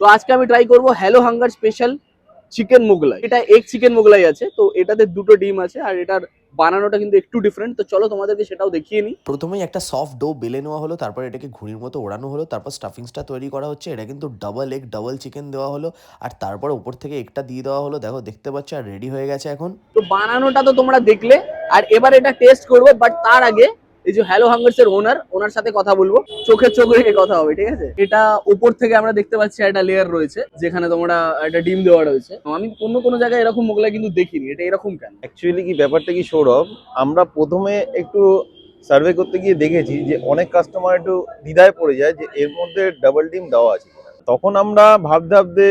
তো আজকে আমি ট্রাই করব hello hunger special chicken Mughlai. এটা এগ চিকেন মোগলাই আছে, তো এটাতে দুটো ডিম আছে আর এটার বানানোটা কিন্তু একটু ডিফারেন্ট। তো চলো তোমাদেরকে সেটাও দেখিয়ে নিই। প্রথমেই একটা সফট ডো বেলে নেওয়া হলো, তারপর এটাকে ঘুড়ির মতো ওড়ানো হলো, তারপর স্টাফিংসটা তৈরি করা হচ্ছে। এটা কিন্তু ডাবল এগ ডাবল চিকেন দেওয়া হলো, আর তারপর উপর থেকে এগটা দিয়ে দেওয়া হলো। দেখো, দেখতে পাচ্ছ, আর রেডি হয়ে গেছে এখন। তো বানানোটা তো তোমরা দেখলে, আর এবার এটা টেস্ট করবো। বাট তার আগে এই যে হ্যালো হাঙ্গারস এর ওনার সাথে কথা বলবো, চোখে চোখ রেখে কথা হবে, ঠিক আছে? এটা উপর থেকে আমরা দেখতে পাচ্ছি একটা লেয়ার রয়েছে যেখানে তোমরা একটা ডিম দেওয়া রয়েছে। আমি কোনো জায়গায় এরকম মোগলাই কিন্তু দেখিনি। এটা এরকম কেন? অ্যাকচুয়ালি কি ব্যাপারটা কি সৌরভ, আমরা প্রথমে একটু সার্ভে করতে গিয়ে দেখেছি যে অনেক কাস্টমার একটু দ্বিধায় পড়ে যায় যে এর মধ্যে ডাবল ডিম দেওয়া আছে কিনা। তখন আমরা ভাবতে ভাবতে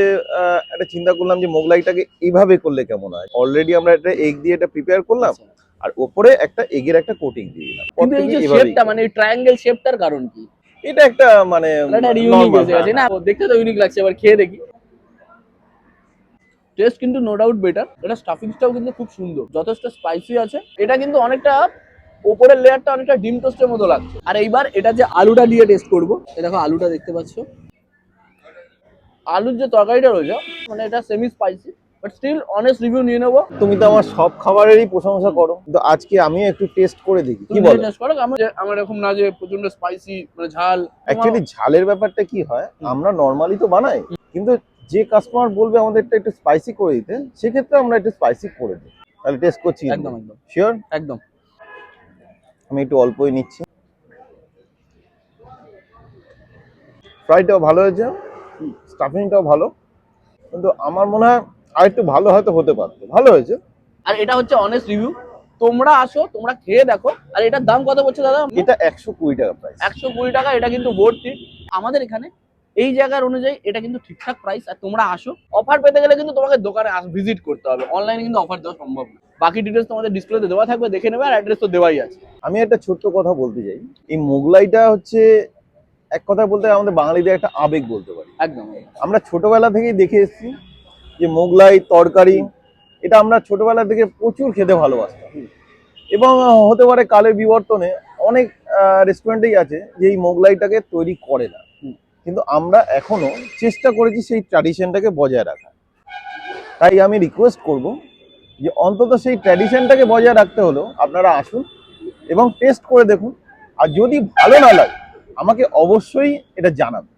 একটা চিন্তা করলাম যে মোগলাইটাকে এইভাবে করলে কেমন হয়। অলরেডি আমরা একটা এগ দিয়ে এটা প্রিপেয়ার করলাম, আর ওপরে একটা এগের একটা কোটিং দিয়ে দিলাম। কিন্তু এই যে শেপটা, মানে ট্রায়াঙ্গেল শেপটার কারণ কি? এটা একটা মানে এটা ইউনিক আছে না, দেখতে তো ইউনিক লাগছে। এবার খেয়ে দেখি। টেস্ট কিন্তু নো ডাউট বেটার। এটা স্টাফিংসটাও কিন্তু খুব সুন্দর, যথেষ্ট স্পাইসি আছে। এটা কিন্তু অনেকটা উপরের লেয়ারটা অনেকটা ডিম টোস্টের মতো লাগছে। আর এইবার এটা যে আলুটা দিয়ে টেস্ট করবো, এই দেখো আলুটা দেখতে পাচ্ছ। আলুর যে তরকারিটা রয়েছে, মানে এটা semi spicy, but still honest review নিয়ে নেবো। তুমি তো আমার সব খাবারেরই প্রশংসা করো, কিন্তু আজকে আমিও একটু টেস্ট করে দেখি, কি বলো? টেস্ট করো। আমার এরকম না যে প্রচন্ড স্পাইসি, মানে ঝাল। অ্যাকচুয়ালি ঝালের ব্যাপারটা কি হয়, আমরা নর্মালি তো বানাই, কিন্তু যে কাস্টমার বলবে আমাদেরটা একটু স্পাইসি করে দিতে, সেক্ষেত্রে আমরা একটু স্পাইসি করে দিই। তাহলে টেস্ট করছি একদম একদম শিওর। একদম। আমি একটু অল্পই নিচ্ছি। ফ্রাইটাও ভালো হয়েছে, স্টাফিংটাও ভালো, কিন্তু আমার মনে হয় আর একটু ভালো হয়তো হতে পারতো। ভালো হয়েছে। আর এটা হচ্ছে অনেস্ট রিভিউ। তোমরা আসো, তোমরা খেয়ে দেখো। আর এটার দাম কত পড়ছে দাদা? এটা 120 টাকা প্রাইস। 120 টাকা। এটা কিন্তু ভর্তি। আমাদের এখানে এই জায়গার অনুযায়ী এটা কিন্তু ঠিকঠাক প্রাইস। আর তোমরা আসো, অফার পেতে গেলে কিন্তু তোমাকে দোকানে ভিজিট করতে হবে। অনলাইনে কিন্তু অফার দেওয়া সম্ভব না। বাকি ডিটেলস তোমাদের ডিসপ্লেতে দেওয়া থাকবে, দেখে নেবে। আর অ্যাড্রেস তো দেওয়াই আছে। আমি একটা ছোট্ট কথা বলতে চাই। এই মোগলাইটা হচ্ছে এক কথা বলতে আমাদের বাঙালিদের একটা আবেগ বলতে পারি। একদম। আমরা ছোটবেলা থেকেই দেখে এসেছি যে মোগলাই তরকারি, এটা আমরা ছোটবেলা থেকে প্রচুর খেতে ভালোবাসতাম। এবং হতে পারে কালের বিবর্তনে অনেক রেস্টুরেন্টেই আছে যে এই মোগলাইটাকে তৈরি করে না, কিন্তু আমরা এখনো চেষ্টা করেছি সেই ট্র্যাডিশনটাকে বজায় রাখা। তাই আমি রিকোয়েস্ট করব যে অন্তত সেই ট্র্যাডিশনটাকে বজায় রাখতে হলেও আপনারা আসুন এবং টেস্ট করে দেখুন। আর যদি ভালো না লাগে আমাকে অবশ্যই এটা জানাবেন।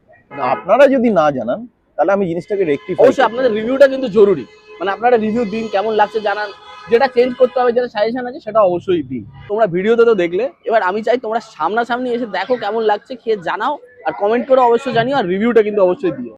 আপনারা যদি না জানান তাহলে আমি জিনিসটাকে রেকটিফাই। অবশ্যই আপনাদের রিভিউটা কিন্তু জরুরি। মানে আপনারা রিভিউ দিন, কেমন লাগছে জানান। যেটা চেঞ্জ করতে হবে, যেটা সাজেশন আছে, সেটা অবশ্যই দিন। তোমরা ভিডিওতে তো দেখলে, এবার আমি চাই তোমরা সামনাসামনি এসে দেখো কেমন লাগছে, খেয়ে জানাও। আর কমেন্ট করে অবশ্যই জানিও। আর রিভিউটা কিন্তু অবশ্যই দিও।